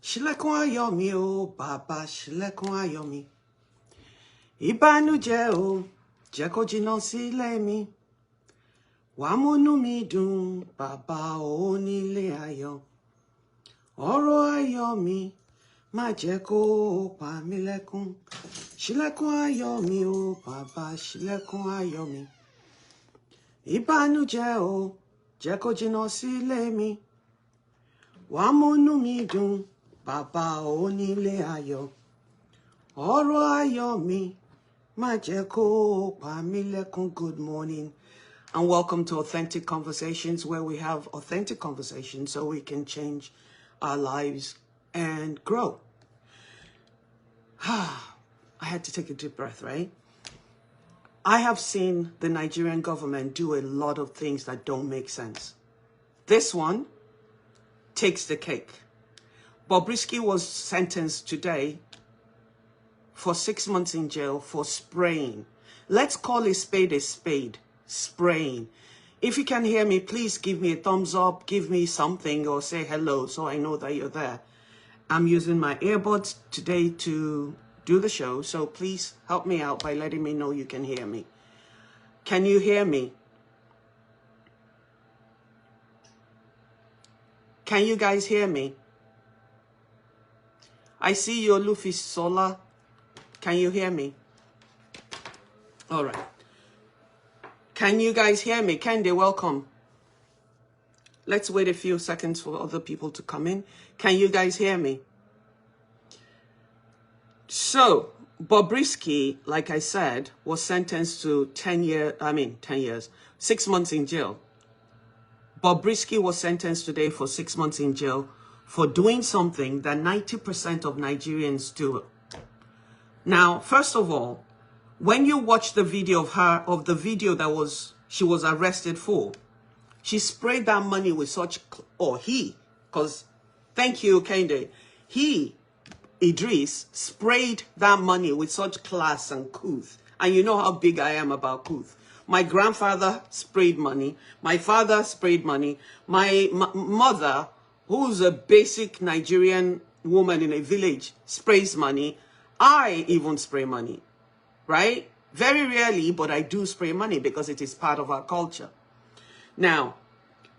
Ṣílẹ̀kùn ayọ̀ mi o, bàbá ṣílẹ̀kùn ayọ̀ mi. Ìbànújẹ́ o, jẹ́ kó jìnnà sílé mi. Wàá múnú mi dùn, bàbá onílé ayọ̀. Ọ̀rọ̀ ayọ̀ mi, má jẹ́ kó pa mí lẹ́kún. Ṣílẹ̀kùn ayọ̀ mi o, bàbá ṣílẹ̀kùn ayọ̀ mi. Ìbànújẹ́ o, jẹ́ kó jìnnà sílé mi. Wàá múnú mi dùn, bàbá onílé ayọ̀. Ọ̀rọ̀ ayọ̀ mi, má jẹ́ kó pa mí lẹ́kún. Good morning and welcome to Authentic Conversations, where we have authentic conversations so we can change our lives and grow. I had to take a deep breath, right? I have seen the Nigerian government do a lot of things that don't make sense. This one takes the cake. Bobrisky was sentenced today for 6 months in jail for spraying. Let's call a spade, spraying. If you can hear me, please give me a thumbs up, give me something, or say hello so I know that you're there. I'm using my earbuds today to do the show, so please help me out by letting me know you can hear me. Can you hear me? Can you guys hear me? I see your Luffy Sola. Can you hear me? All right. Can you guys hear me? Kende, welcome. Let's wait a few seconds for other people to come in. Can you guys hear me? So, Bobrisky, like I said, was sentenced to 6 months in jail. Bobrisky was sentenced today for 6 months in jail for doing something that 90% of Nigerians do. Now, first of all, when you watch the video of the video that she was arrested for, she sprayed that money with such, because thank you, Kende, Idris, sprayed that money with such class and couth. And you know how big I am about couth. My grandfather sprayed money. My father sprayed money. My mother, who's a basic Nigerian woman in a village, sprays money. I even spray money, right? Very rarely, but I do spray money because it is part of our culture. Now,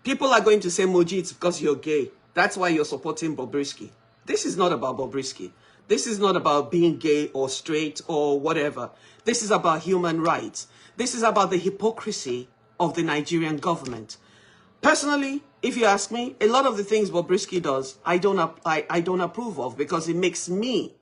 people are going to say, Moji, it's because you're gay. That's why you're supporting Bobrisky. This is not about Bobrisky. This is not about being gay or straight or whatever. This is about human rights. This is about the hypocrisy of the Nigerian government. Personally, if you ask me, a lot of the things Bobrisky does, I don't approve of because it makes me,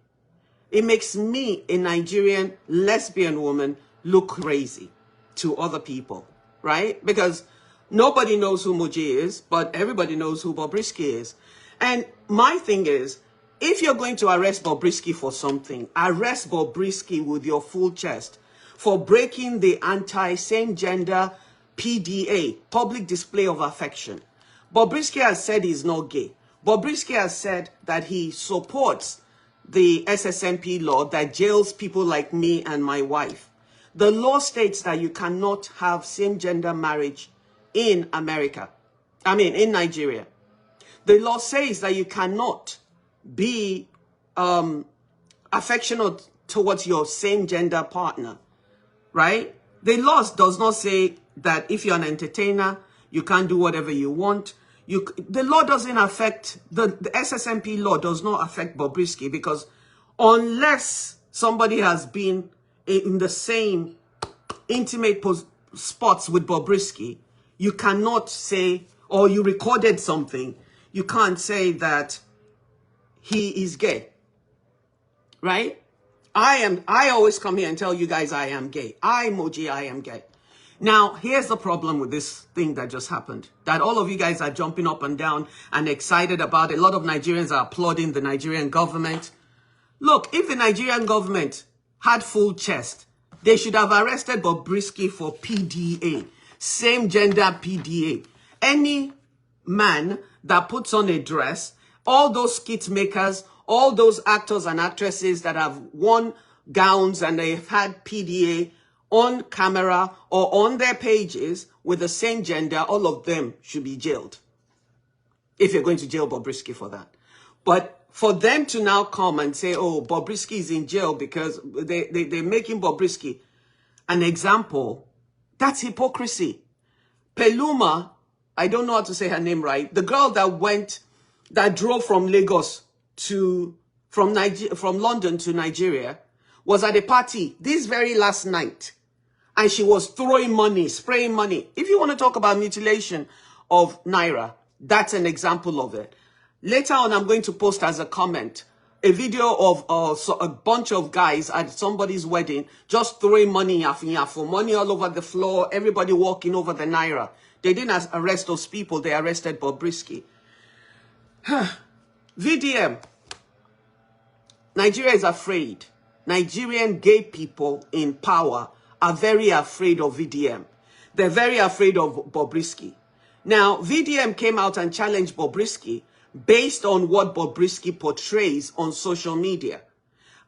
a Nigerian lesbian woman, look crazy to other people, right? Because nobody knows who Moji is, but everybody knows who Bobrisky is. And my thing is, if you're going to arrest Bobrisky for something, arrest Bobrisky with your full chest for breaking the anti-same-gender PDA, public display of affection. Bobrisky has said he's not gay. Bobrisky has said that he supports the SSMP law that jails people like me and my wife. The law states that you cannot have same-gender marriage in America. In Nigeria. The law says that you cannot be affectionate towards your same-gender partner, right? The law does not say that if you're an entertainer, you can't do whatever you want. The law doesn't affect, the SSMP law does not affect Bobrisky because unless somebody has been in the same intimate spots with Bobrisky, you cannot say, or you recorded something, you can't say that he is gay, right? I always come here and tell you guys I am gay. Moji, I am gay. Now, here's the problem with this thing that just happened, that all of you guys are jumping up and down and excited about. A lot of Nigerians are applauding the Nigerian government. Look, if the Nigerian government had full chest, they should have arrested Bobrisky for PDA, same gender PDA. Any man that puts on a dress, all those skit makers, all those actors and actresses that have worn gowns and they've had PDA on camera or on their pages with the same gender, all of them should be jailed. If you're going to jail Bobrisky for that. But for them to now come and say, oh, Bobrisky is in jail because they're making Bobrisky an example, that's hypocrisy. Peluma, I don't know how to say her name right, the girl that drove from Lagos from London to Nigeria, was at a party this very last night. And she was throwing money, spraying money. If you want to talk about mutilation of Naira, that's an example of it. Later on, I'm going to post as a comment a video of a bunch of guys at somebody's wedding just throwing money, for money all over the floor, everybody walking over the Naira. They didn't arrest those people, they arrested Bobrisky. VDM. Nigeria is afraid. Nigerian gay people in power are very afraid of VDM. They're very afraid of Bobrisky. Now, VDM came out and challenged Bobrisky based on what Bobrisky portrays on social media.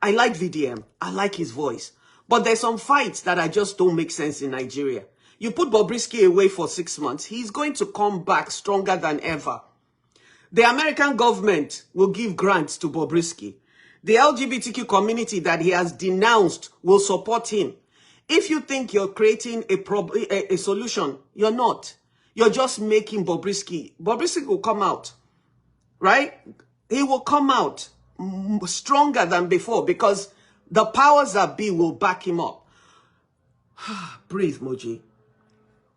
I like VDM. I like his voice. But there's some fights that just don't make sense in Nigeria. You put Bobrisky away for 6 months, he's going to come back stronger than ever. The American government will give grants to Bobrisky. The LGBTQ community that he has denounced will support him. If you think you're creating a solution, you're not. You're just making Bobrisky. Bobrisky will come out, right? He will come out stronger than before because the powers that be will back him up. Breathe, Moji.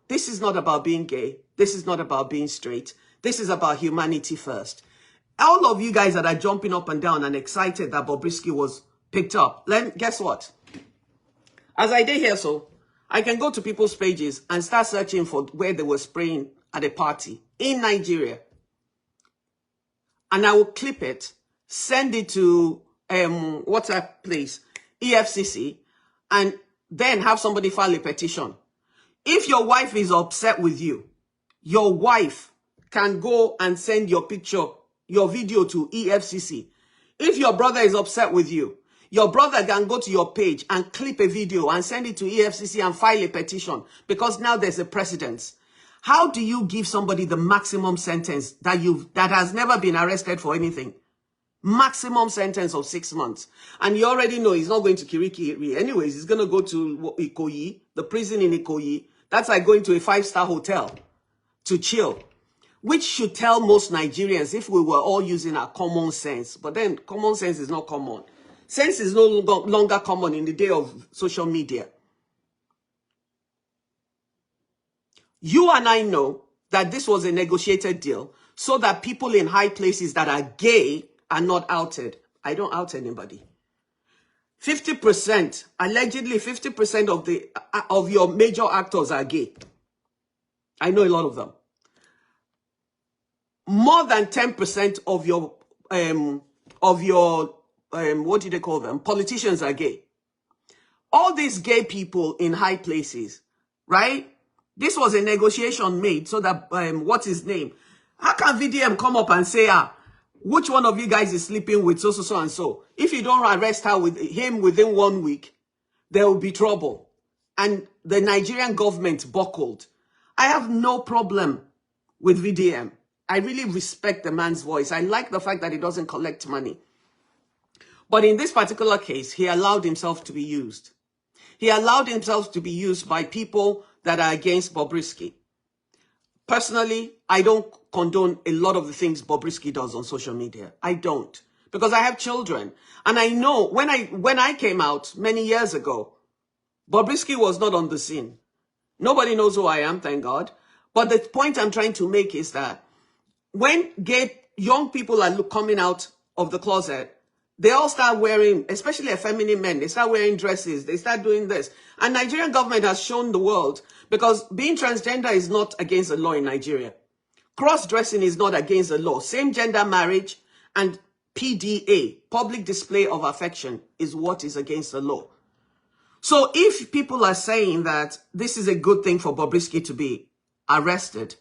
This is not about being gay. This is not about being straight. This is about humanity first. All of you guys that are jumping up and down and excited that Bobrisky was picked up, guess what? As I did here, so I can go to people's pages and start searching for where they were spraying at a party in Nigeria. And I will clip it, send it to what's that place, EFCC, and then have somebody file a petition. If your wife is upset with you, your wife can go and send your picture, your video to EFCC. If your brother is upset with you, your brother can go to your page and clip a video and send it to EFCC and file a petition because now there's a precedence. How do you give somebody the maximum sentence that has never been arrested for anything? Maximum sentence of 6 months. And you already know he's not going to Kirikiri. Anyways, he's going to go to Ikoyi, the prison in Ikoyi. That's like going to a 5-star hotel to chill. Which should tell most Nigerians if we were all using our common sense. But then common sense is not common. Sense is no longer common in the day of social media. You and I know that this was a negotiated deal so that people in high places that are gay are not outed. I don't out anybody. 50%, allegedly 50% of your major actors are gay. I know a lot of them. More than 10% of your what do they call them? Politicians are gay. All these gay people in high places, right? This was a negotiation made so that, what's his name? How can VDM come up and say, which one of you guys is sleeping with so, and so? If you don't arrest him within 1 week, there will be trouble. And the Nigerian government buckled. I have no problem with VDM. I really respect the man's voice. I like the fact that he doesn't collect money. But in this particular case, he allowed himself to be used. He allowed himself to be used by people that are against Bobrisky. Personally, I don't condone a lot of the things Bobrisky does on social media. I don't. Because I have children. And I know when I came out many years ago, Bobrisky was not on the scene. Nobody knows who I am, thank God. But the point I'm trying to make is that when young people are coming out of the closet, they all start wearing, especially feminine men, they start wearing dresses, they start doing this. And Nigerian government has shown the world, because being transgender is not against the law in Nigeria. Cross-dressing is not against the law. Same-gender marriage and PDA, public display of affection, is what is against the law. So if people are saying that this is a good thing for Bobrisky to be arrested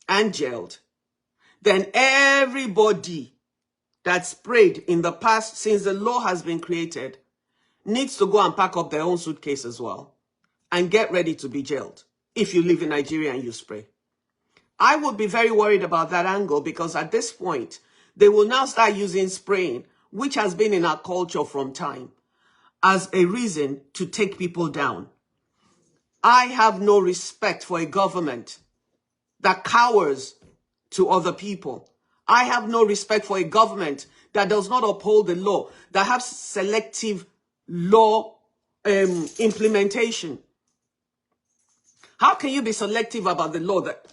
and jailed, then everybody that sprayed in the past, since the law has been created, needs to go and pack up their own suitcase as well and get ready to be jailed if you live in Nigeria and you spray. I would be very worried about that angle because at this point, they will now start using spraying, which has been in our culture from time, as a reason to take people down. I have no respect for a government that cowers to other people. I have no respect for a government that does not uphold the law, that has selective law implementation. How can you be selective about the law that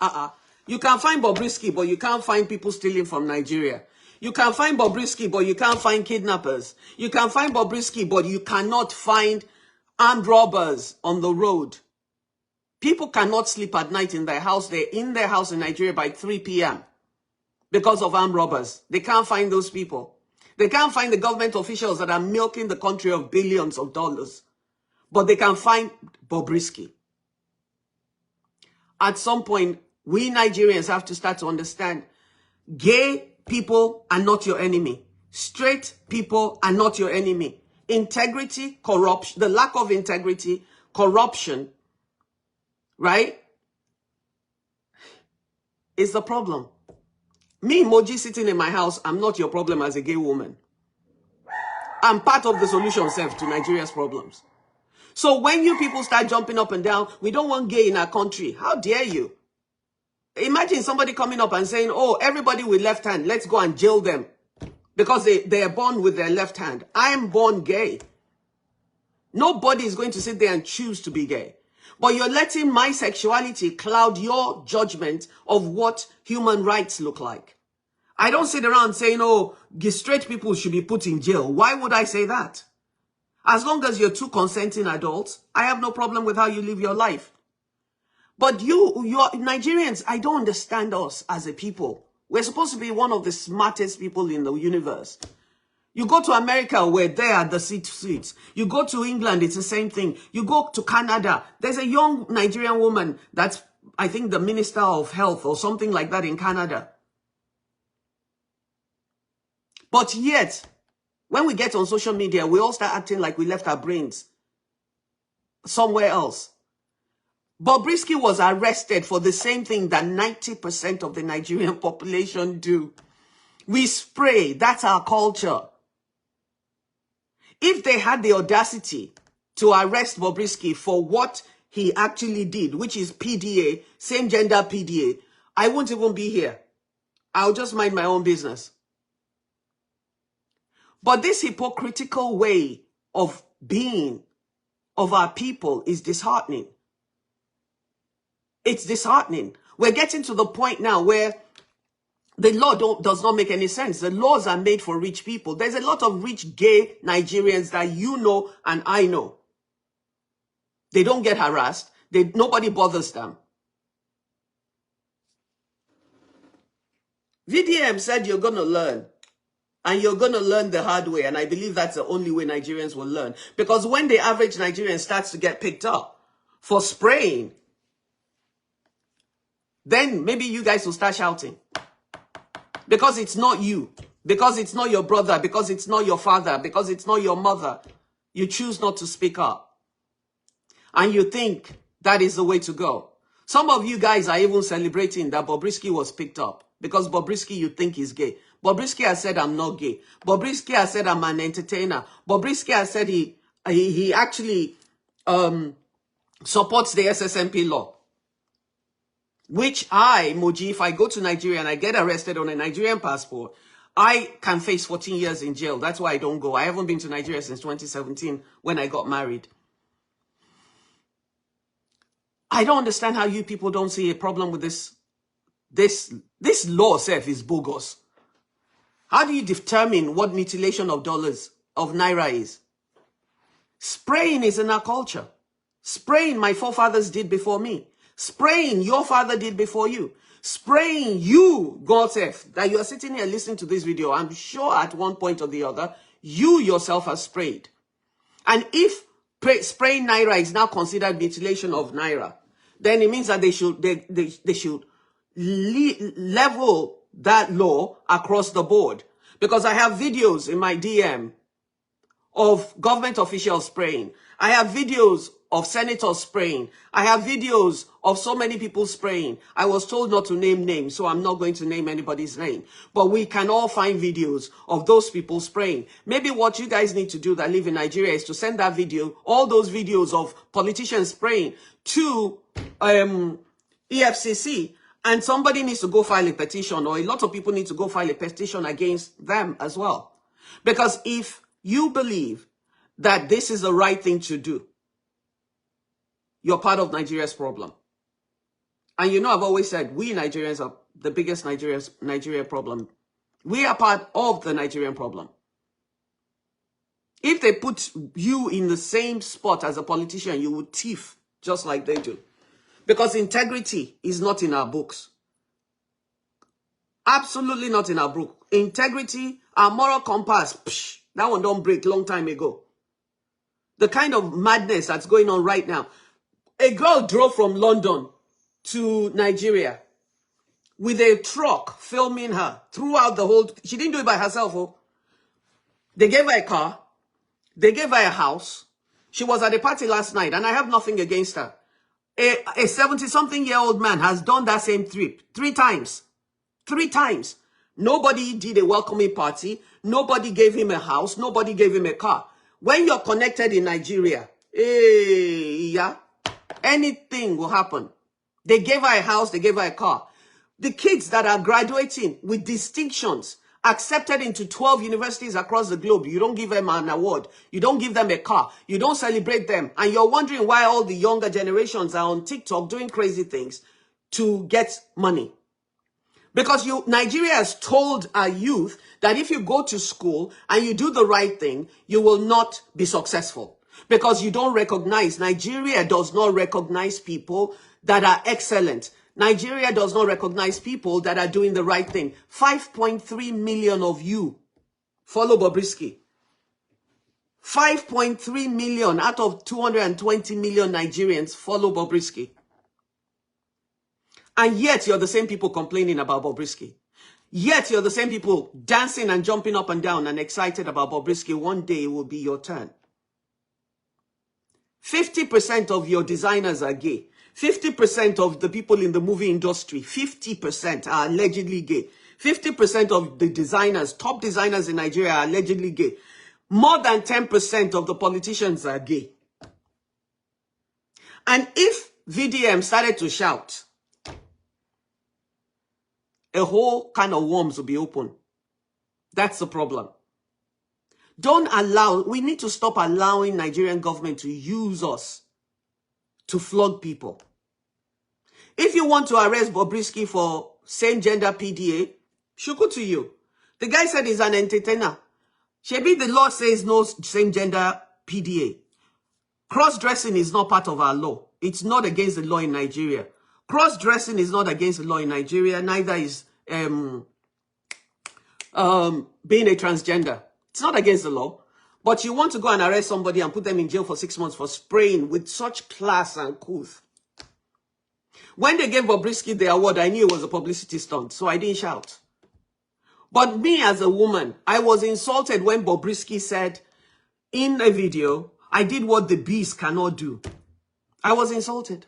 you can find Bobrisky, but you can't find people stealing from Nigeria? You can find Bobrisky, but you can't find kidnappers. You can find Bobrisky, but you cannot find armed robbers on the road. People cannot sleep at night in their house. They're in their house in Nigeria by 3 p.m. because of armed robbers. They can't find those people. They can't find the government officials that are milking the country of billions of dollars. But they can find Bobrisky. At some point, we Nigerians have to start to understand gay people are not your enemy. Straight people are not your enemy. Integrity, corruption, the lack of integrity, corruption, right, is the problem. Me, Moji, sitting in my house, I'm not your problem as a gay woman. I'm part of the solution, self, to Nigeria's problems. So when you people start jumping up and down, we don't want gay in our country. How dare you? Imagine somebody coming up and saying, oh, everybody with left hand, let's go and jail them because they are born with their left hand. I am born gay. Nobody is going to sit there and choose to be gay. But you're letting my sexuality cloud your judgment of what human rights look like. I don't sit around saying, oh, straight people should be put in jail. Why would I say that? As long as you're two consenting adults, I have no problem with how you live your life. But you're Nigerians, I don't understand us as a people. We're supposed to be one of the smartest people in the universe. You go to America where they are the seats. You go to England, it's the same thing. You go to Canada. There's a young Nigerian woman that's, I think, the Minister of Health or something like that in Canada. But yet, when we get on social media, we all start acting like we left our brains somewhere else. Bobrisky was arrested for the same thing that 90% of the Nigerian population do. We spray. That's our culture. If they had the audacity to arrest Bobrisky for what he actually did, which is PDA, same gender PDA, I won't even be here. I'll just mind my own business. But this hypocritical way of being of our people is disheartening. It's disheartening. We're getting to the point now where the law does not make any sense. The laws are made for rich people. There's a lot of rich gay Nigerians that you know and I know. They don't get harassed. Nobody bothers them. VDM said you're going to learn. And you're going to learn the hard way. And I believe that's the only way Nigerians will learn. Because when the average Nigerian starts to get picked up for spraying, then maybe you guys will start shouting. Because it's not you. Because it's not your brother. Because it's not your father. Because it's not your mother. You choose not to speak up. And you think that is the way to go. Some of you guys are even celebrating that Bobrisky was picked up. Because Bobrisky you think is gay. Bobrisky has said I'm not gay. Bobrisky has said I'm an entertainer. Bobrisky has said he actually supports the SSMP law. Which I, Moji, if I go to Nigeria and I get arrested on a Nigerian passport, I can face 14 years in jail. That's why I don't go. I haven't been to Nigeria since 2017 when I got married. I don't understand how you people don't see a problem with this. This law itself is bogus. How do you determine what mutilation of dollars, of naira is? Spraying is in our culture. Spraying my forefathers did before me. Spraying your father did before you. Spraying you, God says, that you are sitting here listening to this video. I'm sure at one point or the other, you yourself have sprayed. And if spraying naira is now considered mutilation of naira, then it means that they should level that law across the board. Because I have videos in my DM of government officials spraying. I have videos of senators spraying. I have videos of so many people spraying. I was told not to name names, so I'm not going to name anybody's name. But we can all find videos of those people spraying. Maybe what you guys need to do that live in Nigeria is to send that video, all those videos of politicians spraying, to EFCC. And somebody needs to go file a petition, or a lot of people need to go file a petition against them as well. Because if you believe that this is the right thing to do, you're part of Nigeria's problem. And you know, I've always said, we Nigerians are the biggest Nigeria problem. We are part of the Nigerian problem. If they put you in the same spot as a politician, you would thief just like they do. Because integrity is not in our books. Absolutely not in our book. Integrity, our moral compass, psh, that one don't break long time ago. The kind of madness that's going on right now. A girl drove from London to Nigeria with a truck filming her throughout the whole... She didn't do it by herself. Oh. They gave her a car. They gave her a house. She was at a party last night, and I have nothing against her. A 70-something-year-old man has done that same trip 3 times. 3 times. Nobody did a welcoming party. Nobody gave him a house. Nobody gave him a car. When you're connected in Nigeria, yeah, anything will happen. They gave her a house. They gave her a car. The kids that are graduating with distinctions, accepted into 12 universities across the globe, you don't give them an award. You don't give them a car. You don't celebrate them. And you're wondering why all the younger generations are on TikTok doing crazy things to get money. Because Nigeria has told our youth that if you go to school and you do the right thing, you will not be successful. Because you don't recognize, Nigeria does not recognize people that are excellent. Nigeria does not recognize people that are doing the right thing. 5.3 million of you follow Bobrisky. 5.3 million out of 220 million Nigerians follow Bobrisky. And yet you're the same people complaining about Bobrisky. Yet you're the same people dancing and jumping up and down and excited about Bobrisky. One day it will be your turn. 50% of your designers are gay. 50% of the people in the movie industry, 50% are allegedly gay. 50% of the designers, top designers in Nigeria are allegedly gay. More than 10% of the politicians are gay. And if VDM started to shout, a whole kind of worms will be open. That's the problem. Don't allow, we need to stop allowing Nigerian government to use us to flog people. If you want to arrest Bobrisky for same-gender PDA, shuku to you. The guy said he's an entertainer. Shebi, the law says no same-gender PDA. Cross-dressing is not part of our law. It's not against the law in Nigeria. Cross-dressing is not against the law in Nigeria. Neither is being a transgender. It's not against the law. But you want to go and arrest somebody and put them in jail for 6 months for spraying with such class and couth. When they gave Bobrisky the award, I knew it was a publicity stunt, so I didn't shout. But me as a woman, I was insulted when Bobrisky said in a video, I did what the beast cannot do. I was insulted.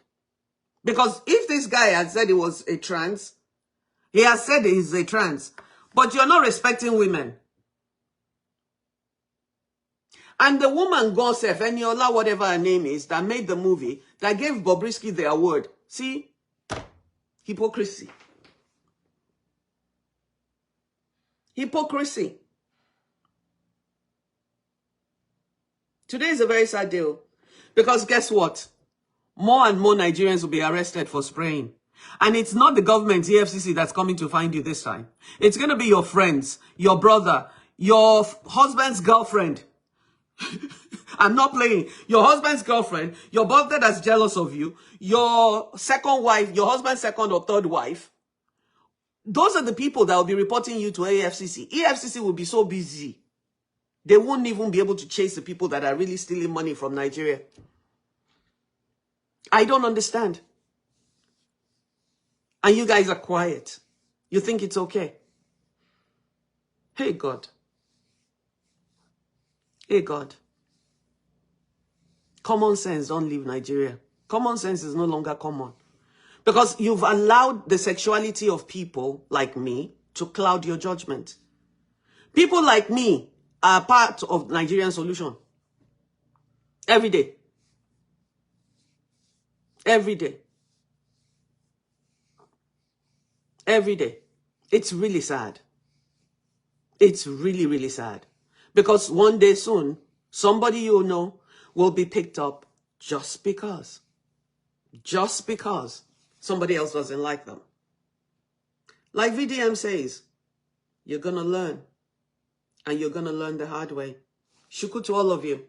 Because if this guy had said he was a trans, he has said he's a trans, but you're not respecting women. And the woman, Gonsef, Eniola, whatever her name is, that made the movie, that gave Bobrisky the award. See? Hypocrisy. Hypocrisy. Today is a very sad day. Because guess what? More and more Nigerians will be arrested for spraying. And it's not the government, EFCC, that's coming to find you this time. It's going to be your friends, your brother, your husband's girlfriend. I'm not playing. Your husband's girlfriend, your brother that's jealous of you, your second wife, your husband's second or third wife. Those are the people that will be reporting you to EFCC. EFCC will be so busy. They won't even be able to chase the people that are really stealing money from Nigeria. I don't understand. And you guys are quiet. You think it's okay. Hey, God. Hey, God. Common sense don't leave Nigeria. Common sense is no longer common. Because you've allowed the sexuality of people like me to cloud your judgment. People like me are part of Nigerian solution. Every day. Every day. Every day. It's really sad. It's really, really sad. Because one day soon, somebody you know will be picked up just because somebody else doesn't like them. Like VDM says, you're going to learn. And you're going to learn the hard way. Shuku to all of you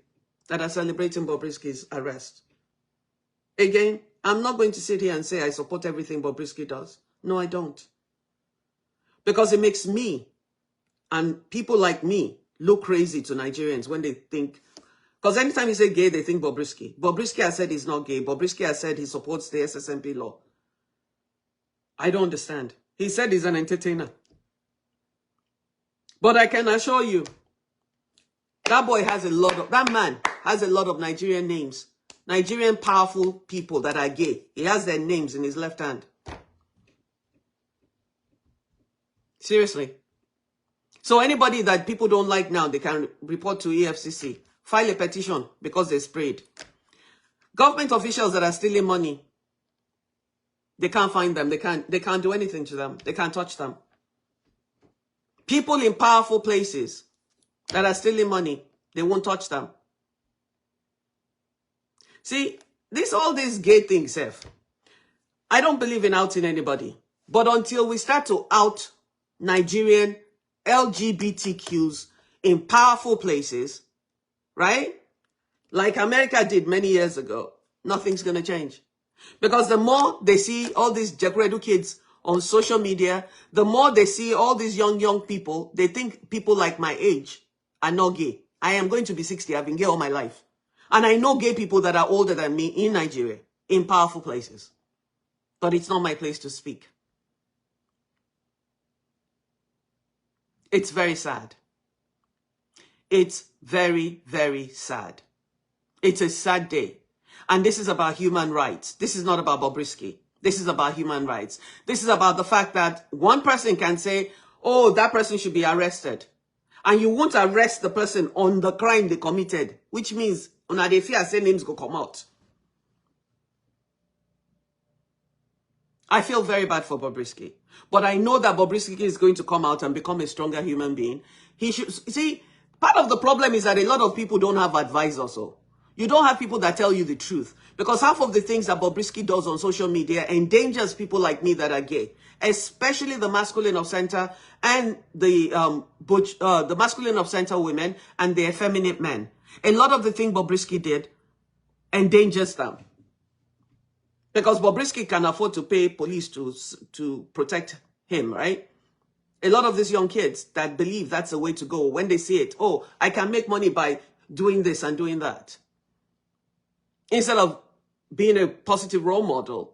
that are celebrating Bobrisky's arrest. Again, I'm not going to sit here and say I support everything Bobrisky does. No, I don't. Because it makes me and people like me look crazy to Nigerians when they think. Because anytime you say gay, they think Bobrisky. Bobrisky has said he's not gay. Bobrisky has said he supports the SSMP law. I don't understand. He said he's an entertainer. But I can assure you, that man has a lot of Nigerian names. Nigerian powerful people that are gay. He has their names in his left hand. Seriously. So anybody that people don't like now, they can report to EFCC. File a petition because they sprayed. Government officials that are stealing money, they can't find them. They can't do anything to them. They can't touch them. People in powerful places that are stealing money, they won't touch them. See, all these gay things, Seth. I don't believe in outing anybody. But until we start to out Nigerian LGBTQs in powerful places, right? Like America did many years ago, nothing's going to change. Because the more they see all these Jekredu kids on social media, the more they see all these young people, they think people like my age are not gay. I am going to be 60. I've been gay all my life. And I know gay people that are older than me in Nigeria, in powerful places. But it's not my place to speak. It's very sad. It's very, very sad. It's a sad day. And this is about human rights. This is not about Bobrisky. This is about human rights. This is about the fact that one person can say, oh, that person should be arrested. And you won't arrest the person on the crime they committed, which means una dey fear say names go come out. I feel very bad for Bobrisky. But I know that Bobrisky is going to come out and become a stronger human being. He should see, part of the problem is that a lot of people don't have advice also. You don't have people that tell you the truth. Because half of the things that Bobrisky does on social media endangers people like me that are gay. Especially the masculine of center and the masculine of center women and the effeminate men. A lot of the things Bobrisky did endangers them. Because Bobrisky can afford to pay police to protect him, right? A lot of these young kids that believe that's the way to go, when they see it, oh, I can make money by doing this and doing that. Instead of being a positive role model.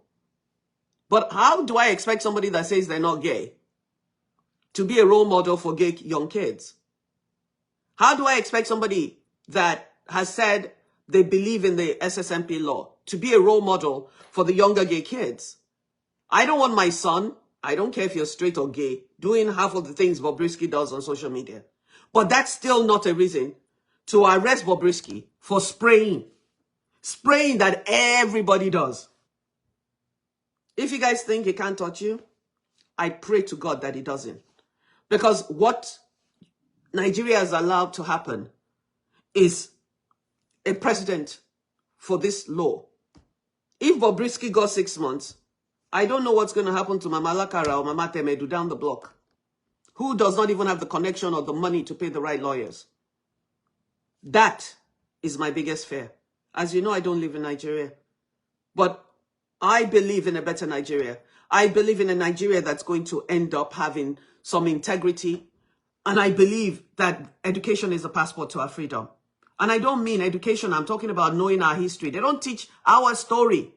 But how do I expect somebody that says they're not gay to be a role model for gay young kids? How do I expect somebody that has said they believe in the SSMP law to be a role model for the younger gay kids? I don't want my son, I don't care if you're straight or gay, doing half of the things Bobrisky does on social media. But that's still not a reason to arrest Bobrisky for spraying. Spraying that everybody does. If you guys think he can't touch you, I pray to God that he doesn't. Because what Nigeria has allowed to happen is a precedent for this law. If Bobrisky got 6 months, I don't know what's going to happen to Mama Lakara or Mama Temedu down the block, who does not even have the connection or the money to pay the right lawyers. That is my biggest fear. As you know, I don't live in Nigeria. But I believe in a better Nigeria. I believe in a Nigeria that's going to end up having some integrity. And I believe that education is a passport to our freedom. And I don't mean education, I'm talking about knowing our history. They don't teach our story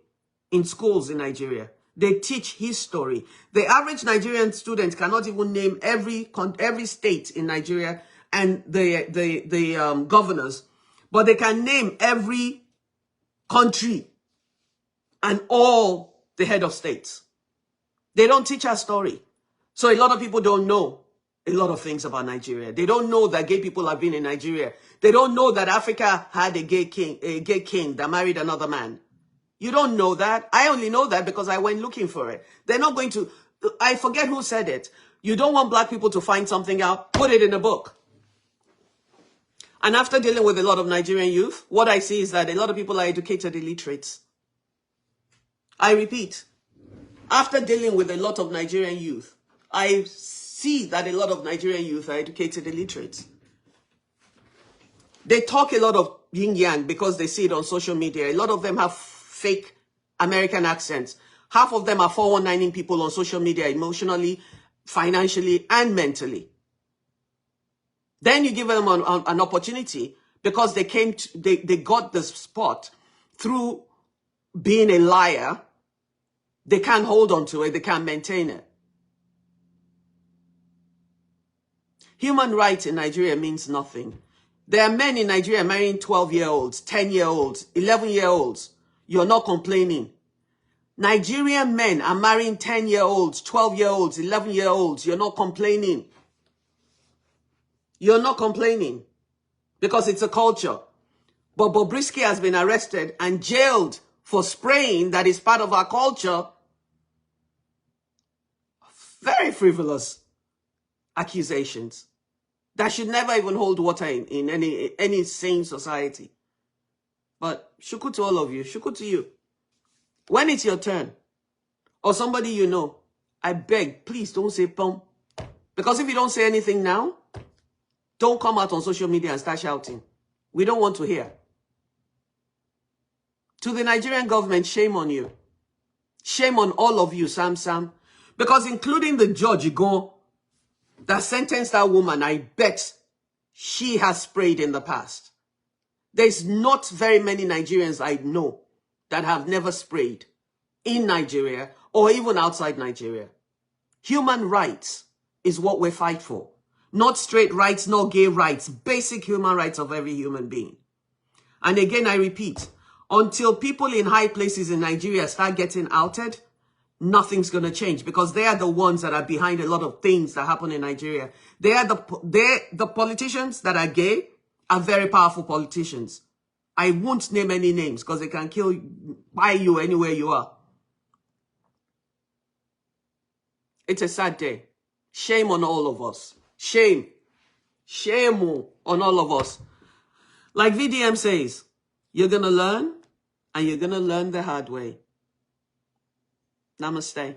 in schools in Nigeria. They teach his story. The average Nigerian student cannot even name every state in Nigeria and the governors. But they can name every country and all the head of states. They don't teach our story. So a lot of people don't know a lot of things about Nigeria. They don't know that gay people have been in Nigeria. They don't know that Africa had a gay king that married another man. You don't know that. I only know that because I went looking for it. They're not going to, I forget who said it. You don't want black people to find something out, put it in a book. And after dealing with a lot of Nigerian youth, what I see is that a lot of people are educated illiterates. I repeat, after dealing with a lot of Nigerian youth, I see that a lot of Nigerian youth are educated illiterates. They talk a lot of yin-yang because they see it on social media. A lot of them have fake American accents. Half of them are 419ing people on social media emotionally, financially, and mentally. Then you give them an opportunity because they got the spot through being a liar. They can't hold on to it. They can't maintain it. Human rights in Nigeria means nothing. There are men in Nigeria marrying 12-year-olds, 10-year-olds, 11-year-olds. You're not complaining. Nigerian men are marrying 10-year-olds, 12-year-olds, 11-year-olds. You're not complaining. You're not complaining because it's a culture. But Bobrisky has been arrested and jailed for spraying that is part of our culture. Very frivolous accusations that should never even hold water in any sane society. But shuku to all of you, shuku to you. When it's your turn, or somebody you know, I beg, please don't say pom. Because if you don't say anything now, don't come out on social media and start shouting. We don't want to hear. To the Nigerian government, shame on you. Shame on all of you, Sam. Because including the judge, Igon, that sentenced that woman, I bet she has sprayed in the past. There's not very many Nigerians I know that have never sprayed in Nigeria or even outside Nigeria. Human rights is what we fight for. Not straight rights, not gay rights. Basic human rights of every human being. And again, I repeat, until people in high places in Nigeria start getting outed, nothing's going to change because they are the ones that are behind a lot of things that happen in Nigeria. The politicians that are gay are very powerful politicians. I won't name any names because they can buy you anywhere you are. It's a sad day. Shame on all of us. Shame. Shame on all of us. Like VDM says, you're going to learn and you're going to learn the hard way. Namaste.